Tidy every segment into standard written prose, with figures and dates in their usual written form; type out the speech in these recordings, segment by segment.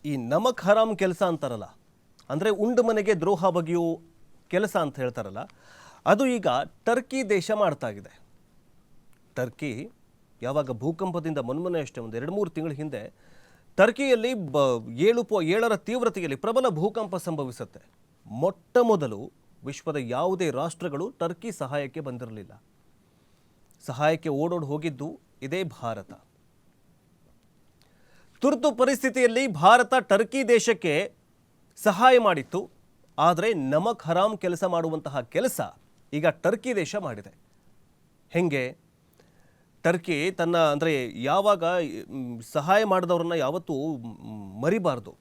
ಈ ನಮಕ್ ಹರಾಮ್ ಕೆಲಸ ಅಂತಾರಲ್ಲ, ಅಂದರೆ ಉಂಡು ಮನೆಗೆ ದ್ರೋಹ ಬಗೆಯೋ ಕೆಲಸ ಅಂತ ಹೇಳ್ತಾರಲ್ಲ, ಅದು ಈಗ ಟರ್ಕಿ ದೇಶ ಮಾಡ್ತಾ ಇದೆ. ಟರ್ಕಿ ಯಾವಾಗ ಭೂಕಂಪದಿಂದ ಮೊನ್ನೆ ಅಷ್ಟೇ ಒಂದು 2-3 ತಿಂಗಳ ಹಿಂದೆ ಟರ್ಕಿಯಲ್ಲಿ 7ರ ತೀವ್ರತೆಯಲ್ಲಿ ಪ್ರಬಲ ಭೂಕಂಪ ಸಂಭವಿಸುತ್ತೆ. ಮೊಟ್ಟ ಮೊದಲು ವಿಶ್ವದ ಯಾವುದೇ ರಾಷ್ಟ್ರಗಳು ಟರ್ಕಿ ಸಹಾಯಕ್ಕೆ ಬಂದಿರಲಿಲ್ಲ. ಸಹಾಯಕ್ಕೆ ಓಡೋಡಿ ಹೋಗಿದ್ದು ಇದೇ ಭಾರತ. ತುರ್ತು ಪರಿಸ್ಥಿತಿಯಲ್ಲಿ ಭಾರತ ಟರ್ಕಿ ದೇಶಕ್ಕೆ ಸಹಾಯ ಮಾಡಿತ್ತು. ಆದರೆ ನಮಕ್ ಹರಾಮ್ ಕೆಲಸ ಮಾಡುವಂತಹ ಕೆಲಸ ಈಗ ಟರ್ಕಿ ದೇಶ ಮಾಡಿದೆ. ಹೆಂಗೆ? ಟರ್ಕಿ ತನ್ನ ಅಂದರೆ ಯಾವಾಗ ಸಹಾಯ ಮಾಡಿದವ್ರನ್ನ ಯಾವತ್ತೂ ಮರಿಬಾರ್ದು.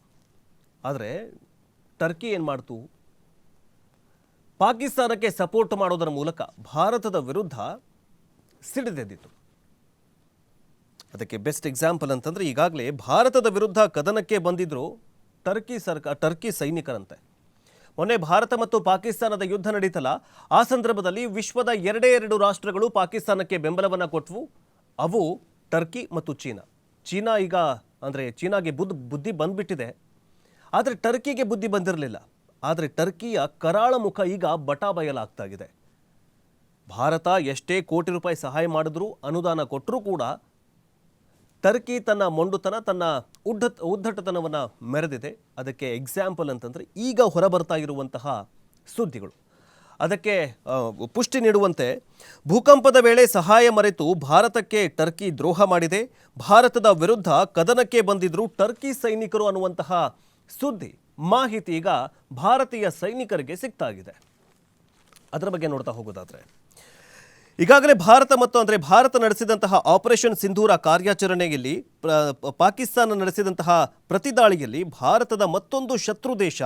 ಆದರೆ ಟರ್ಕಿ ಏನು ಮಾಡ್ತು? ಪಾಕಿಸ್ತಾನಕ್ಕೆ ಸಪೋರ್ಟ್ ಮಾಡೋದರ ಮೂಲಕ ಭಾರತದ ವಿರುದ್ಧ ಸಿಡಿದೆದ್ದಿತ್ತು. ಅದಕ್ಕೆ ಬೆಸ್ಟ್ ಎಕ್ಸಾಂಪಲ್ ಅಂತಂದರೆ, ಈಗಾಗಲೇ ಭಾರತದ ವಿರುದ್ಧ ಕದನಕ್ಕೆ ಬಂದಿದ್ರು ಟರ್ಕಿ ಸೈನಿಕರಂತೆ. ಮೊನ್ನೆ ಭಾರತ ಮತ್ತು ಪಾಕಿಸ್ತಾನದ ಯುದ್ಧ ನಡೀತಲ್ಲ, ಆ ಸಂದರ್ಭದಲ್ಲಿ ವಿಶ್ವದ 2 ರಾಷ್ಟ್ರಗಳು ಪಾಕಿಸ್ತಾನಕ್ಕೆ ಬೆಂಬಲವನ್ನು ಕೊಟ್ಟವು. ಅವು ಟರ್ಕಿ ಮತ್ತು ಚೀನಾ. ಚೀನಾ ಈಗ ಅಂದರೆ ಚೀನಾಗೆ ಬುದ್ಧಿ ಬಂದ್ಬಿಟ್ಟಿದೆ, ಆದರೆ ಟರ್ಕಿಗೆ ಬುದ್ಧಿ ಬಂದಿರಲಿಲ್ಲ. ಆದರೆ ಟರ್ಕಿಯ ಕರಾಳ ಮುಖ ಈಗ ಬಟಾಬಯಲಾಗ್ತಾ ಇದೆ. ಭಾರತ ಎಷ್ಟೇ ಕೋಟಿ ರೂಪಾಯಿ ಸಹಾಯ ಮಾಡಿದ್ರೂ, ಅನುದಾನ ಕೊಟ್ಟರೂ ಕೂಡ ಟರ್ಕಿ ತನ್ನ ಮೊಂಡುತನ, ತನ್ನ ಉದ್ದಟತನವನ್ನು ಮೆರೆದಿದೆ. ಅದಕ್ಕೆ ಎಕ್ಸಾಂಪಲ್ ಅಂತಂದರೆ ಈಗ ಹೊರಬರ್ತಾ ಇರುವಂತಹ ಸುದ್ದಿಗಳು. ಅದಕ್ಕೆ ಪುಷ್ಟಿ ನೀಡುವಂತೆ, ಭೂಕಂಪದ ವೇಳೆ ಸಹಾಯ ಮರೆತು ಭಾರತಕ್ಕೆ ಟರ್ಕಿ ದ್ರೋಹ ಮಾಡಿದೆ, ಭಾರತದ ವಿರುದ್ಧ ಕದನಕ್ಕೆ ಬಂದಿದ್ರು ಟರ್ಕಿ ಸೈನಿಕರು ಅನ್ನುವಂತಹ ಸುದ್ದಿ, ಮಾಹಿತಿ ಈಗ ಭಾರತೀಯ ಸೈನಿಕರಿಗೆ ಸಿಗ್ತಾಗಿದೆ. ಅದರ ಬಗ್ಗೆ ನೋಡ್ತಾ ಹೋಗೋದಾದರೆ, ಈಗಾಗಲೇ ಭಾರತ ನಡೆಸಿದಂತಹ ಆಪರೇಷನ್ ಸಿಂಧೂರ ಕಾರ್ಯಾಚರಣೆಯಲ್ಲಿ ಪಾಕಿಸ್ತಾನ ನಡೆಸಿದಂತಹ ಪ್ರತಿದಾಳಿಯಲ್ಲಿ ಭಾರತದ ಮತ್ತೊಂದು ಶತ್ರು ದೇಶ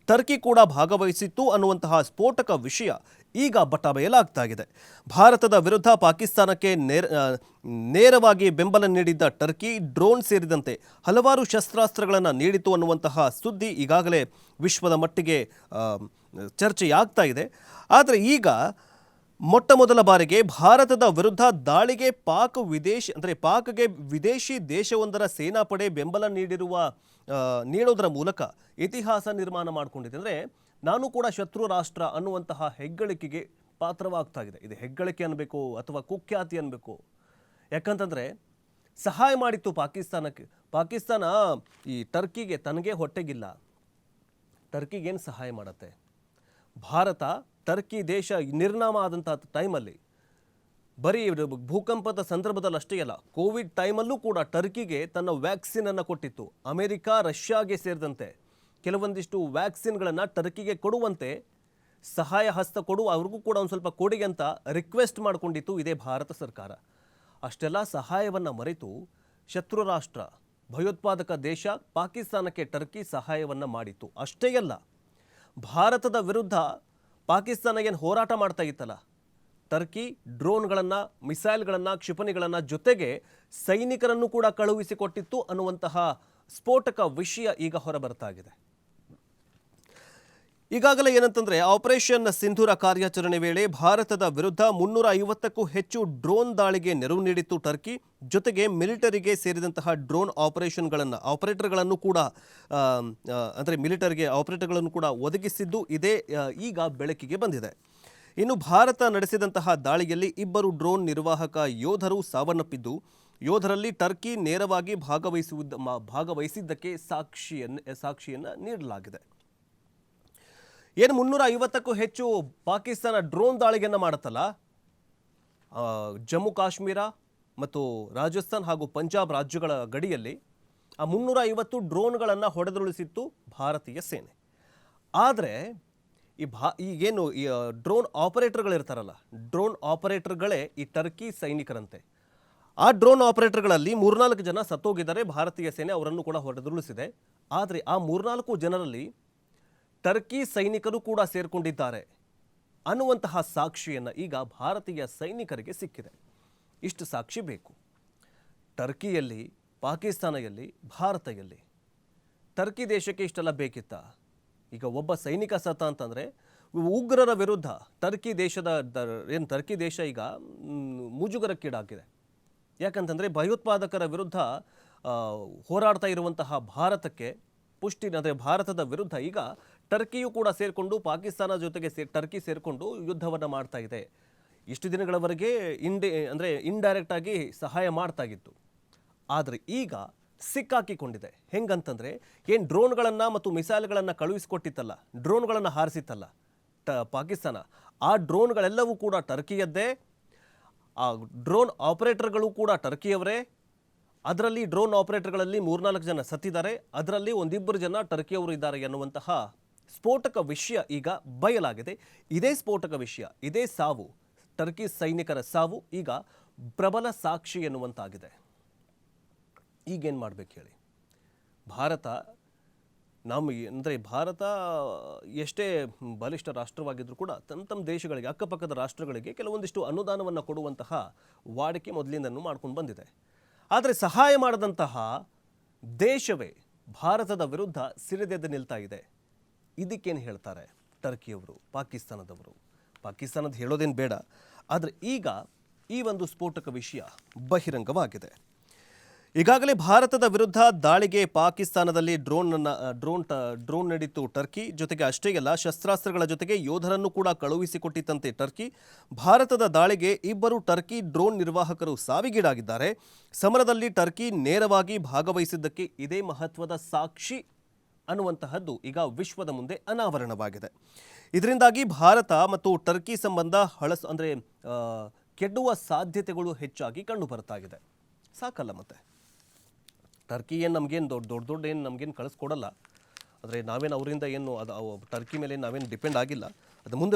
ಟರ್ಕಿ ಕೂಡ ಭಾಗವಹಿಸಿತ್ತು ಅನ್ನುವಂತಹ ಸ್ಫೋಟಕ ವಿಷಯ ಈಗ ಬಟಾಬಯಲಾಗ್ತಾ ಇದೆ. ಭಾರತದ ವಿರುದ್ಧ ಪಾಕಿಸ್ತಾನಕ್ಕೆ ನೇರವಾಗಿ ಬೆಂಬಲ ನೀಡಿದ್ದ ಟರ್ಕಿ ಡ್ರೋನ್ ಸೇರಿದಂತೆ ಹಲವಾರು ಶಸ್ತ್ರಾಸ್ತ್ರಗಳನ್ನು ನೀಡಿತು ಅನ್ನುವಂತಹ ಸುದ್ದಿ ಈಗಾಗಲೇ ವಿಶ್ವದ ಮಟ್ಟಿಗೆ ಚರ್ಚೆಯಾಗ್ತಾ ಇದೆ. ಆದರೆ ಈಗ ಮೊಟ್ಟ ಮೊದಲ ಬಾರಿಗೆ ಭಾರತದ ವಿರುದ್ಧ ದಾಳಿಗೆ ಪಾಕ್ಗೆ ವಿದೇಶಿ ದೇಶವೊಂದರ ಸೇನಾಪಡೆ ಬೆಂಬಲ ನೀಡೋದರ ಮೂಲಕ ಇತಿಹಾಸ ನಿರ್ಮಾಣ ಮಾಡಿಕೊಂಡಿದೆ. ಅಂದರೆ ನಾನು ಕೂಡ ಶತ್ರು ರಾಷ್ಟ್ರ ಅನ್ನುವಂತಹ ಹೆಗ್ಗಳಿಕೆಗೆ ಪಾತ್ರವಾಗ್ತಾ ಇದೆ. ಇದು ಹೆಗ್ಗಳಿಕೆ ಅನ್ನಬೇಕು ಅಥವಾ ಕುಖ್ಯಾತಿ ಅನ್ನಬೇಕು. ಯಾಕಂತಂದರೆ ಸಹಾಯ ಮಾಡಿತ್ತು ಪಾಕಿಸ್ತಾನಕ್ಕೆ. ಪಾಕಿಸ್ತಾನ ಈ ಟರ್ಕಿಗೆ ತನಗೆ ಹೊಟ್ಟೆಗಿಲ್ಲ, ಟರ್ಕಿಗೇನು ಸಹಾಯ ಮಾಡತ್ತೆ? ಭಾರತ ಟರ್ಕಿ ದೇಶ ನಿರ್ನಾಮ ಆದಂಥ ಟೈಮಲ್ಲಿ ಬರೀ ಭೂಕಂಪದ ಸಂದರ್ಭದಲ್ಲಿ ಅಷ್ಟೇ ಅಲ್ಲ, ಕೋವಿಡ್ ಟೈಮಲ್ಲೂ ಕೂಡ ಟರ್ಕಿಗೆ ತನ್ನ ವ್ಯಾಕ್ಸಿನನ್ನು ಕೊಟ್ಟಿತ್ತು. ಅಮೆರಿಕ, ರಷ್ಯಾಗೆ ಸೇರಿದಂತೆ ಕೆಲವೊಂದಿಷ್ಟು ವ್ಯಾಕ್ಸಿನ್ಗಳನ್ನು ಟರ್ಕಿಗೆ ಕೊಡುವಂತೆ ಸಹಾಯ ಹಸ್ತ ಅವ್ರಿಗೂ ಕೂಡ ಒಂದು ಸ್ವಲ್ಪ ಕೊಡಿ ಅಂತ ರಿಕ್ವೆಸ್ಟ್ ಮಾಡಿಕೊಂಡಿತ್ತು ಇದೇ ಭಾರತ ಸರ್ಕಾರ. ಅಷ್ಟೆಲ್ಲ ಸಹಾಯವನ್ನು ಮರೆತು ಶತ್ರು ರಾಷ್ಟ್ರ, ಭಯೋತ್ಪಾದಕ ದೇಶ ಪಾಕಿಸ್ತಾನಕ್ಕೆ ಟರ್ಕಿ ಸಹಾಯವನ್ನು ಮಾಡಿತ್ತು. ಅಷ್ಟೇ ಅಲ್ಲ, ಭಾರತದ ವಿರುದ್ಧ ಪಾಕಿಸ್ತಾನ ಏನು ಹೋರಾಟ ಮಾಡ್ತಾ ಇತ್ತಲ್ಲ, ಟರ್ಕಿ ಡ್ರೋನ್ಗಳನ್ನು, ಮಿಸೈಲ್ಗಳನ್ನು, ಕ್ಷಿಪಣಿಗಳನ್ನು ಜೊತೆಗೆ ಸೈನಿಕರನ್ನು ಕೂಡ ಕಳುಹಿಸಿಕೊಟ್ಟಿತ್ತು ಅನ್ನುವಂತಹ ಸ್ಫೋಟಕ ವಿಷಯ ಈಗ ಹೊರಬರ್ತಾ ಇದೆ. ಈಗಾಗಲೇ ಏನಂತಂದರೆ, ಆಪರೇಷನ್ ಸಿಂಧೂರ ಕಾರ್ಯಾಚರಣೆ ವೇಳೆ ಭಾರತದ ವಿರುದ್ಧ 350ಕ್ಕೂ ಹೆಚ್ಚು ಡ್ರೋನ್ ದಾಳಿಗೆ ನೆರವು ನೀಡಿತ್ತು ಟರ್ಕಿ. ಜೊತೆಗೆ ಮಿಲಿಟರಿಗೆ ಸೇರಿದಂತಹ ಡ್ರೋನ್ ಆಪರೇಟರ್ಗಳನ್ನು ಕೂಡ ಅಂದರೆ ಮಿಲಿಟರಿಗೆ ಆಪರೇಟರ್ಗಳನ್ನು ಕೂಡ ಒದಗಿಸಿದ್ದು ಇದೇ ಈಗ ಬೆಳಕಿಗೆ ಬಂದಿದೆ. ಇನ್ನು ಭಾರತ ನಡೆಸಿದಂತಹ ದಾಳಿಯಲ್ಲಿ 2 ಡ್ರೋನ್ ನಿರ್ವಾಹಕ ಯೋಧರು ಸಾವನ್ನಪ್ಪಿದ್ದು, ಯೋಧರಲ್ಲಿ ಟರ್ಕಿ ನೇರವಾಗಿ ಭಾಗವಹಿಸಿದ್ದಕ್ಕೆ ಸಾಕ್ಷಿಯನ್ನು ನೀಡಲಾಗಿದೆ. ಏನು 350ಕ್ಕೂ ಹೆಚ್ಚು ಪಾಕಿಸ್ತಾನ ಡ್ರೋನ್ ದಾಳಿಯನ್ನು ಮಾಡುತ್ತಲ್ಲ, ಜಮ್ಮು ಕಾಶ್ಮೀರ ಮತ್ತು ರಾಜಸ್ಥಾನ್ ಹಾಗೂ ಪಂಜಾಬ್ ರಾಜ್ಯಗಳ ಗಡಿಯಲ್ಲಿ ಆ 350 ಡ್ರೋನ್ಗಳನ್ನು ಹೊಡೆದುರುಳಿಸಿತ್ತು ಭಾರತೀಯ ಸೇನೆ. ಆದರೆ ಈಗೇನು ಈ ಡ್ರೋನ್ ಆಪರೇಟರ್ಗಳಿರ್ತಾರಲ್ಲ, ಡ್ರೋನ್ ಆಪರೇಟರ್ಗಳೇ ಈ ಟರ್ಕಿ ಸೈನಿಕರಂತೆ. ಆ ಡ್ರೋನ್ ಆಪರೇಟರ್ಗಳಲ್ಲಿ 3-4 ಜನ ಸತ್ತೋಗಿದ್ದಾರೆ. ಭಾರತೀಯ ಸೇನೆ ಅವರನ್ನು ಕೂಡ ಹೊಡೆದುರುಳಿಸಿದೆ. ಆದರೆ ಆ 3-4 ಜನರಲ್ಲಿ ಟರ್ಕಿ ಸೈನಿಕರು ಕೂಡ ಸೇರಿಕೊಂಡಿದ್ದಾರೆ ಅನ್ನುವಂತಹ ಸಾಕ್ಷಿಯನ್ನು ಈಗ ಭಾರತೀಯ ಸೈನಿಕರಿಗೆ ಸಿಕ್ಕಿದೆ. ಇಷ್ಟು ಸಾಕ್ಷಿ ಬೇಕು. ಟರ್ಕಿಯಲ್ಲಿ, ಪಾಕಿಸ್ತಾನದಲ್ಲಿ, ಭಾರತ ಎಲ್ಲಿ? ಟರ್ಕಿ ದೇಶಕ್ಕೆ ಇಷ್ಟೆಲ್ಲ ಬೇಕಿತ್ತಾ? ಈಗ ಒಬ್ಬ ಸೈನಿಕ ಸತ್ತ ಅಂತಂದರೆ ಉಗ್ರರ ವಿರುದ್ಧ ಟರ್ಕಿ ದೇಶ ಈಗ ಮುಜುಗರಕ್ಕೀಡಾಗಿದೆ. ಯಾಕಂತಂದರೆ ಭಯೋತ್ಪಾದಕರ ವಿರುದ್ಧ ಹೋರಾಡ್ತಾ ಇರುವಂತಹ ಭಾರತಕ್ಕೆ ಪುಷ್ಟಿ ಅಂದರೆ ಭಾರತದ ವಿರುದ್ಧ ಈಗ ಟರ್ಕಿಯು ಕೂಡ ಸೇರಿಕೊಂಡು ಪಾಕಿಸ್ತಾನ ಜೊತೆಗೆ ಟರ್ಕಿ ಸೇರಿಕೊಂಡು ಯುದ್ಧವನ್ನು ಮಾಡ್ತಾ ಇದೆ. ಇಷ್ಟು ದಿನಗಳವರೆಗೆ ಇಂಡೈರೆಕ್ಟ್ ಆಗಿ ಸಹಾಯ ಮಾಡ್ತಾ ಇತ್ತು. ಆದರೆ ಈಗ ಸಿಕ್ಕಾಕಿಕೊಂಡಿದೆ. ಹೆಂಗಂತಂದರೆ ಏನು ಡ್ರೋನ್ಗಳನ್ನು ಮತ್ತು ಮಿಸೈಲ್ಗಳನ್ನು ಕಳುಹಿಸಿಕೊಟ್ಟಿತ್ತಲ್ಲ, ಡ್ರೋನ್ಗಳನ್ನು ಹಾರಿಸಿತ್ತಲ್ಲ ಪಾಕಿಸ್ತಾನ, ಆ ಡ್ರೋನ್ಗಳೆಲ್ಲವೂ ಕೂಡ ಟರ್ಕಿಯದ್ದೇ. ಆ ಡ್ರೋನ್ ಆಪರೇಟರ್ಗಳು ಕೂಡ ಟರ್ಕಿಯವರೇ. ಅದರಲ್ಲಿ ಡ್ರೋನ್ ಆಪರೇಟರ್ಗಳಲ್ಲಿ 3-4 ಜನ ಸತ್ತಿದ್ದಾರೆ, ಅದರಲ್ಲಿ 1-2 ಜನ ಟರ್ಕಿಯವರು ಇದ್ದಾರೆ ಎನ್ನುವಂತಹ ಸ್ಫೋಟಕ ವಿಷಯ ಈಗ ಬಯಲಾಗಿದೆ. ಇದೇ ಸ್ಫೋಟಕ ವಿಷಯ, ಇದೇ ಸಾವು, ಟರ್ಕಿ ಸೈನಿಕರ ಸಾವು ಈಗ ಪ್ರಬಲ ಸಾಕ್ಷಿ ಎನ್ನುವಂತಾಗಿದೆ. ಈಗೇನು ಮಾಡಬೇಕು ಹೇಳಿ? ಭಾರತ ಎಷ್ಟೇ ಬಲಿಷ್ಠ ರಾಷ್ಟ್ರವಾಗಿದ್ದರೂ ಕೂಡ ತಮ್ಮ ದೇಶಗಳಿಗೆ, ಅಕ್ಕಪಕ್ಕದ ರಾಷ್ಟ್ರಗಳಿಗೆ ಕೆಲವೊಂದಿಷ್ಟು ಅನುದಾನವನ್ನು ಕೊಡುವಂತಹ ವಾಡಿಕೆ ಮೊದಲಿಂದನೂ ಮಾಡ್ಕೊಂಡು ಬಂದಿದೆ. ಆದರೆ ಸಹಾಯ ಮಾಡದಂತಹ ದೇಶವೇ ಭಾರತದ ವಿರುದ್ಧ ಸಿಡಿದೆದ್ದು ನಿಲ್ತಾ ಇದೆ. ಇದಕ್ಕೇನು ಹೇಳ್ತಾರೆ ಟರ್ಕಿಯವರು, ಪಾಕಿಸ್ತಾನದ ಹೇಳೋದೇನು ಬೇಡ. ಆದರೆ ಈಗ ಈ ಒಂದು ಸ್ಫೋಟಕ ವಿಷಯ ಬಹಿರಂಗವಾಗಿದೆ. ಈಗಾಗಲೇ ಭಾರತದ ವಿರುದ್ಧ ದಾಳಿಗೆ ಪಾಕಿಸ್ತಾನದಲ್ಲಿ ಡ್ರೋನ್ ನಡೀತು ಟರ್ಕಿ. ಜೊತೆಗೆ ಅಷ್ಟೇ ಅಲ್ಲ, ಶಸ್ತ್ರಾಸ್ತ್ರಗಳ ಜೊತೆಗೆ ಯೋಧರನ್ನು ಕೂಡ ಕಳುಹಿಸಿಕೊಟ್ಟಿತ್ತಂತೆ ಟರ್ಕಿ. ಭಾರತದ ದಾಳಿಗೆ 2 ಟರ್ಕಿ ಡ್ರೋನ್ ನಿರ್ವಾಹಕರು ಸಾವಿಗೀಡಾಗಿದ್ದಾರೆ. ಸಮರದಲ್ಲಿ ಟರ್ಕಿ ನೇರವಾಗಿ ಭಾಗವಹಿಸಿದ್ದಕ್ಕೆ ಇದೇ ಮಹತ್ವದ ಸಾಕ್ಷಿ ಅನ್ನುವಂತಹದ್ದು ಈಗ ವಿಶ್ವದ ಮುಂದೆ ಅನಾವರಣವಾಗಿದೆ. ಇದರಿಂದಾಗಿ ಭಾರತ ಮತ್ತು ಟರ್ಕಿ ಸಂಬಂಧ ಕೆಡುವ ಸಾಧ್ಯತೆಗಳು ಹೆಚ್ಚಾಗಿ ಕಂಡು ಬರ್ತಾ ಇದೆ. ಸಾಕಲ್ಲ ಮತ್ತೆ ಟರ್ಕಿ ಏನು ನಮಗೇನು ದೊಡ್ಡ ಏನು ನಮಗೇನು ಕಳಿಸ್ಕೊಡಲ್ಲ. ಆದರೆ ನಾವೇನು ಅವರಿಂದ ಏನು ಟರ್ಕಿ ಮೇಲೆ ನಾವೇನು ಡಿಪೆಂಡ್ ಆಗಿಲ್ಲ. ಅದು ಮುಂದೆ